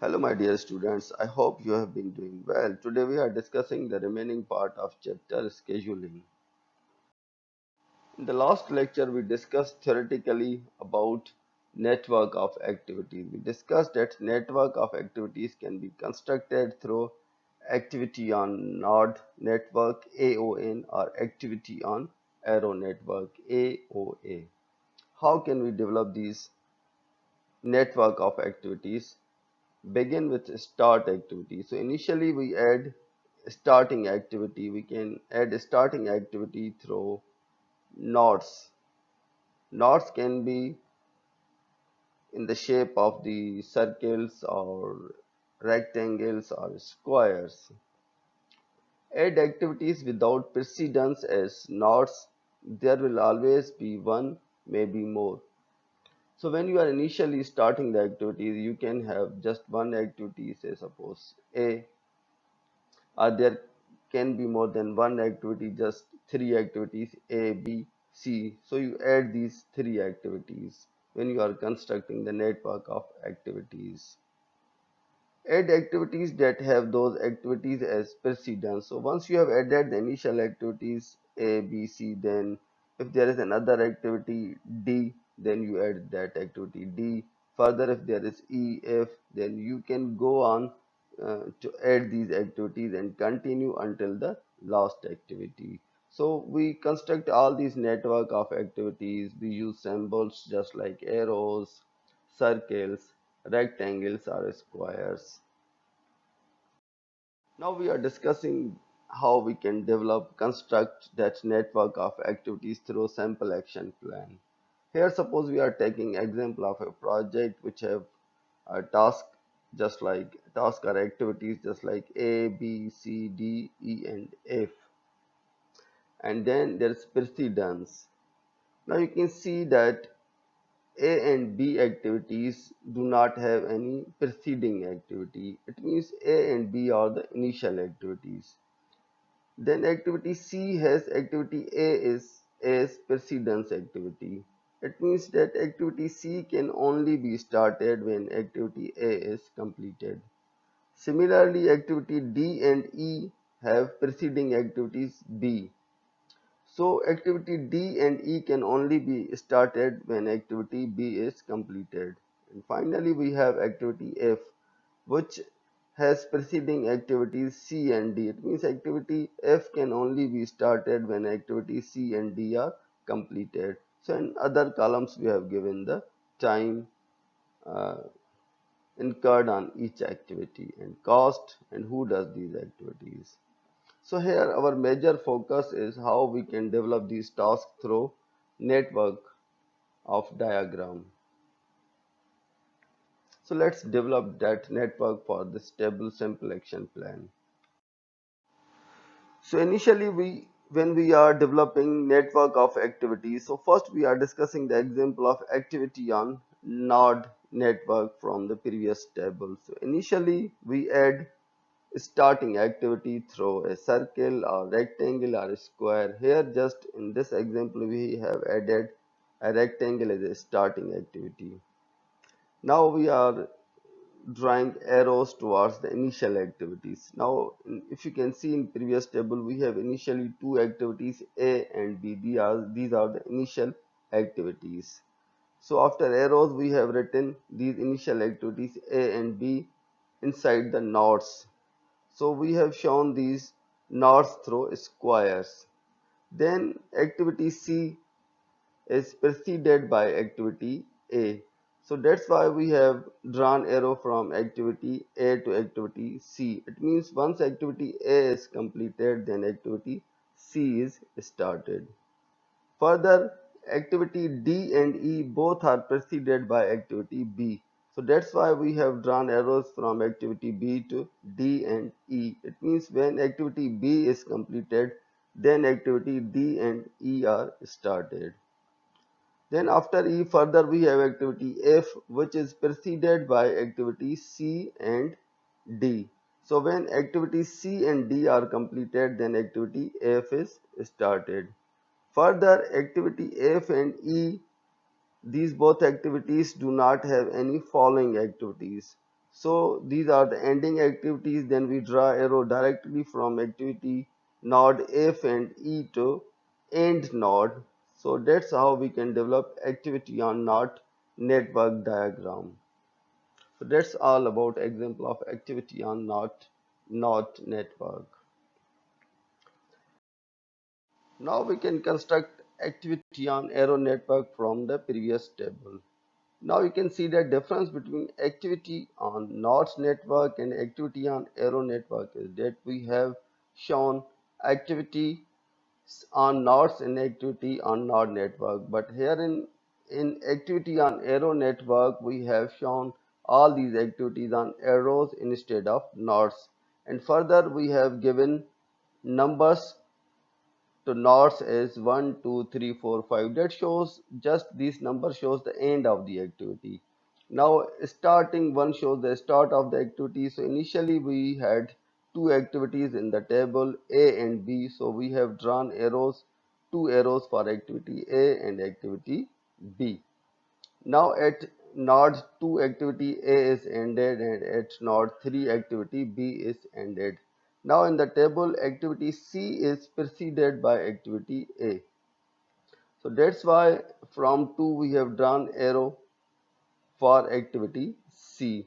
Hello, my dear students. I hope you have been doing well. Today we are discussing the remaining part of chapter scheduling. In the last lecture, we discussed theoretically about network of activities. We discussed that network of activities can be constructed through activity on node network AON or activity on arrow network AOA. How can we develop these network of activities? Begin with start activity. So initially we add starting activity. We can add a starting activity through nodes. Nodes can be in the shape of the circles or rectangles or squares. Add activities without precedence as nodes. There will always be one, maybe more. So when you are initially starting the activities, you can have just one activity, say suppose A, or there can be more than one activity, just three activities A, B, C. So you add these three activities when you are constructing the network of activities. Add activities that have those activities as precedence. So once you have added the initial activities A, B, C, then if there is another activity D, then you add that activity D. Further, if there is E, F, then you can go on to add these activities and continue until the last activity. So we construct all these network of activities. We use symbols just like arrows, circles, rectangles, or squares. Now we are discussing how we can construct that network of activities through sample action plan. Here suppose we are taking example of a project which have a task or activities just like A, B, C, D, E and F, and then there's precedence. Now you can see that A and B activities do not have any preceding activity. It means A and B are the initial activities. Then activity C has activity A is as precedence activity. It means that activity C can only be started when activity A is completed. Similarly, activity D and E have preceding activities B. So activity D and E can only be started when activity B is completed. And finally, we have activity F, which has preceding activities C and D. It means activity F can only be started when activities C and D are completed. So in other columns, we have given the time uh, incurred on each activity and cost and who does these activities. So here our major focus is how we can develop these tasks through network of diagram. So let's develop that network for this table simple action plan. So initially when we are developing network of activities, so first we are discussing the example of activity on node network from the previous table. So initially we add starting activity through a circle or rectangle or a square. Here just in this example we have added a rectangle as a starting activity. Now we are drawing arrows towards the initial activities. Now if you can see in previous table we have initially two activities A and B. These are the initial activities. So after arrows we have written these initial activities A and B inside the nodes. So we have shown these nodes through squares. Then activity C is preceded by activity A. So that's why we have drawn arrow from activity A to activity C. It means once activity A is completed, then activity C is started. Further, activity D and E both are preceded by activity B. So that's why we have drawn arrows from activity B to D and E. It means when activity B is completed, then activity D and E are started. Then after E further we have activity F, which is preceded by activity C and D. So when activity C and D are completed, then activity F is started. Further, activity F and E, these both activities do not have any following activities. So these are the ending activities. Then we draw arrow directly from activity node F and E to end node. So that's how we can develop activity on node network diagram. So that's all about example of activity on node network. Now we can construct activity on arrow network from the previous table. Now you can see the difference between activity on nodes network and activity on arrow network is that we have shown activity on nodes and activity on node network. But here in activity on arrow network, we have shown all these activities on arrows instead of nodes. And further, we have given numbers to nodes is 1, 2, 3, 4, 5. That shows just this number shows the end of the activity. Now starting 1 shows the start of the activity. So initially we had two activities in the table A and B. So we have drawn arrows, two arrows for activity A and activity B. Now at node 2 activity A is ended and at node 3 activity B is ended. Now in the table activity C is preceded by activity A. So that's why from 2 we have drawn arrow for activity C.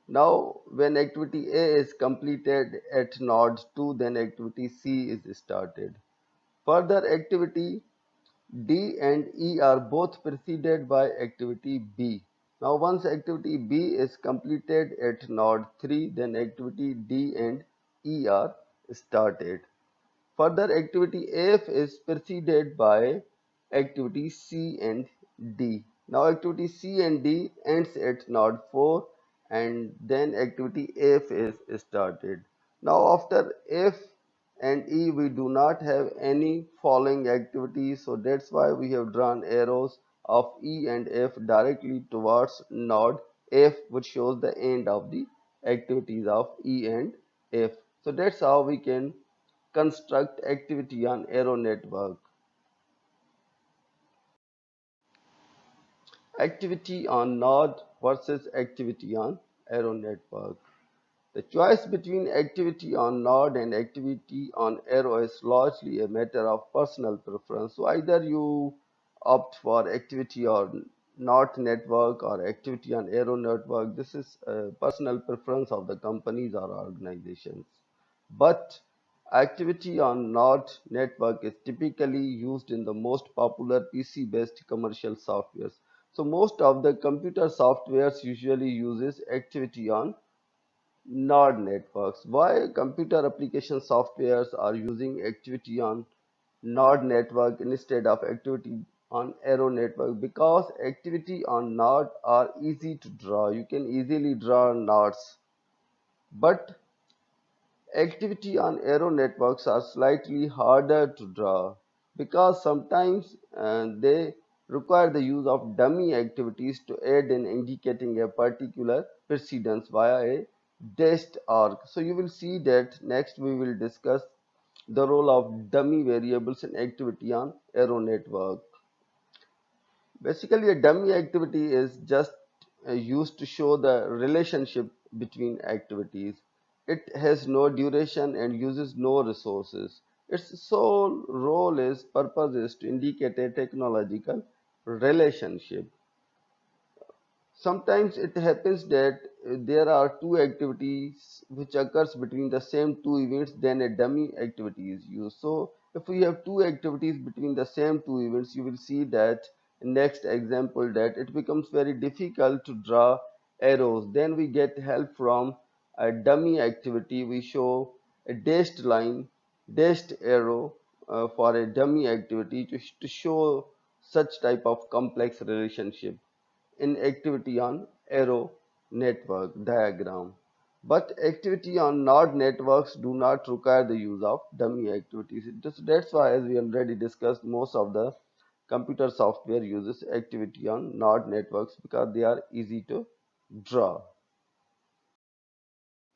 Now when activity A is completed at node 2 then activity C is started. Further activity D and E are both preceded by activity B. Now once activity B is completed at node 3 then activity D and E are started. Further activity F is preceded by activity C and D. Now activity C and D ends at node 4 and then activity F is started. Now after F and E we do not have any following activities, so that's why we have drawn arrows of E and F directly towards node F, which shows the end of the activities of E and F. So that's how we can construct activity on arrow network. Activity on node versus activity on arrow network. The choice between activity on node and activity on arrow is largely a matter of personal preference. So either you opt for activity on node network or activity on arrow network. This is a personal preference of the companies or organizations. But activity on node network is typically used in the most popular PC-based commercial softwares. So most of the computer softwares usually uses activity on node networks. Why computer application softwares are using activity on node network instead of activity on arrow network? Because activity on node are easy to draw. You can easily draw nodes. But activity on arrow networks are slightly harder to draw because sometimes they require the use of dummy activities to aid in indicating a particular precedence via a dashed arc. So you will see that next we will discuss the role of dummy variables in activity on arrow network. Basically, a dummy activity is just used to show the relationship between activities. It has no duration and uses no resources. Its sole role is purpose is to indicate a technological relationship. Sometimes it happens that there are two activities which occurs between the same two events, then a dummy activity is used. So if we have two activities between the same two events, you will see that in next example that it becomes very difficult to draw arrows. Then we get help from a dummy activity. We show a dashed line, dashed arrow for a dummy activity to show such type of complex relationship in activity on arrow network diagram. But activity on node networks do not require the use of dummy activities. That's why, as we already discussed, most of the computer software uses activity on node networks because they are easy to draw.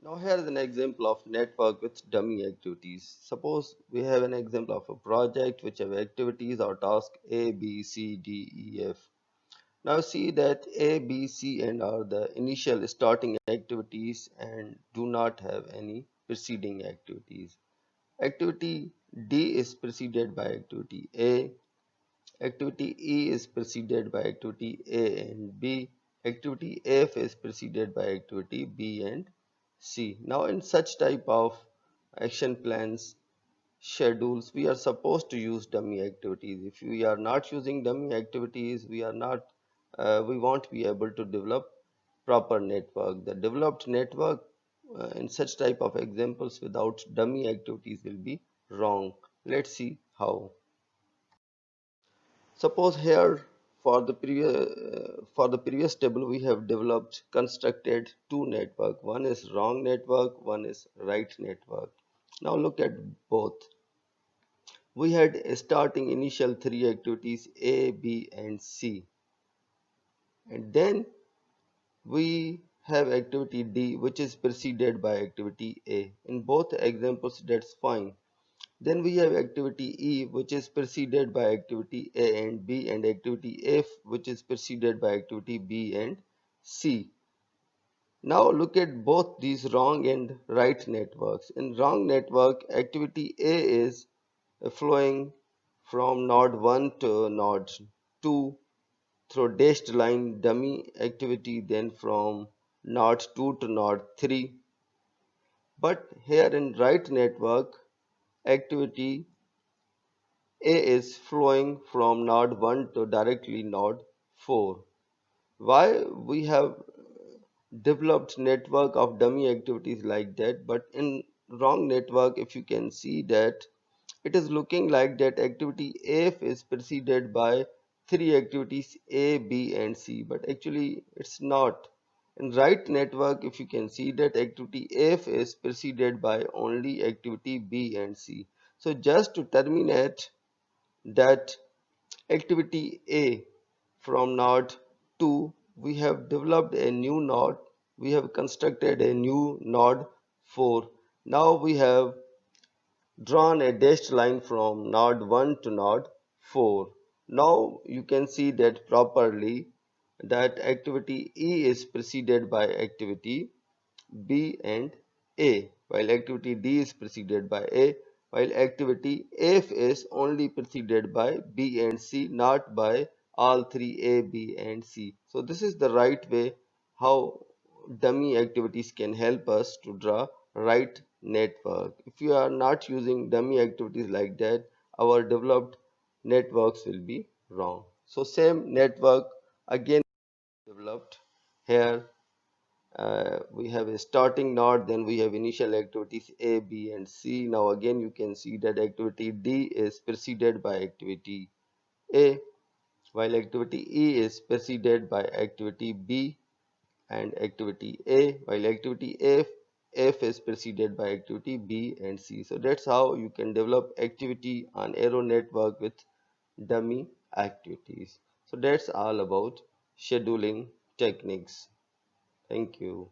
Now here is an example of network with dummy activities. Suppose we have an example of a project which have activities or task A, B, C, D, E, F. Now see that A, B, C, and are the initial starting activities and do not have any preceding activities. Activity D is preceded by activity A. Activity E is preceded by activity A and B. Activity F is preceded by activity B and C. Now in such type of action plans, schedules, we are supposed to use dummy activities. If we are not using dummy activities, we won't be able to develop proper network. The developed network in such type of examples without dummy activities will be wrong. Let's see how. Suppose here for the previous table we have developed constructed two network. One is wrong network, one is right network. Now look at both. We had starting initial three activities A, B, and C, and then we have activity D which is preceded by activity A. In both examples that's fine. Then we have activity E which is preceded by activity A and B, and activity F which is preceded by activity B and C. Now look at both these wrong and right networks. In wrong network, activity A is flowing from node 1 to node 2 through dashed line dummy activity, then from node 2 to node 3. But here in right network, activity A is flowing from node 1 to directly node 4. Why we have developed network of dummy activities like that, but in wrong network, if you can see that it is looking like that activity F is preceded by three activities A, B, and C, but actually it's not. In right network, if you can see that activity F is preceded by only activity B and C. So just to terminate that activity A from node 2, we have developed a new node. We have constructed a new node 4. Now we have drawn a dashed line from node 1 to node 4. Now you can see that properly that activity E is preceded by activity B and A, while activity D is preceded by A, while activity F is only preceded by B and C, not by all three A, B, and C. So this is the right way how dummy activities can help us to draw right network. If you are not using dummy activities like that, our developed networks will be wrong. So same network again developed here. We have a starting node, then we have initial activities A, B, and C. Now again you can see that activity D is preceded by activity A, while activity E is preceded by activity B and activity A, while activity F is preceded by activity B and C. So that's how you can develop activity on arrow network with dummy activities. So that's all about scheduling techniques. Thank you.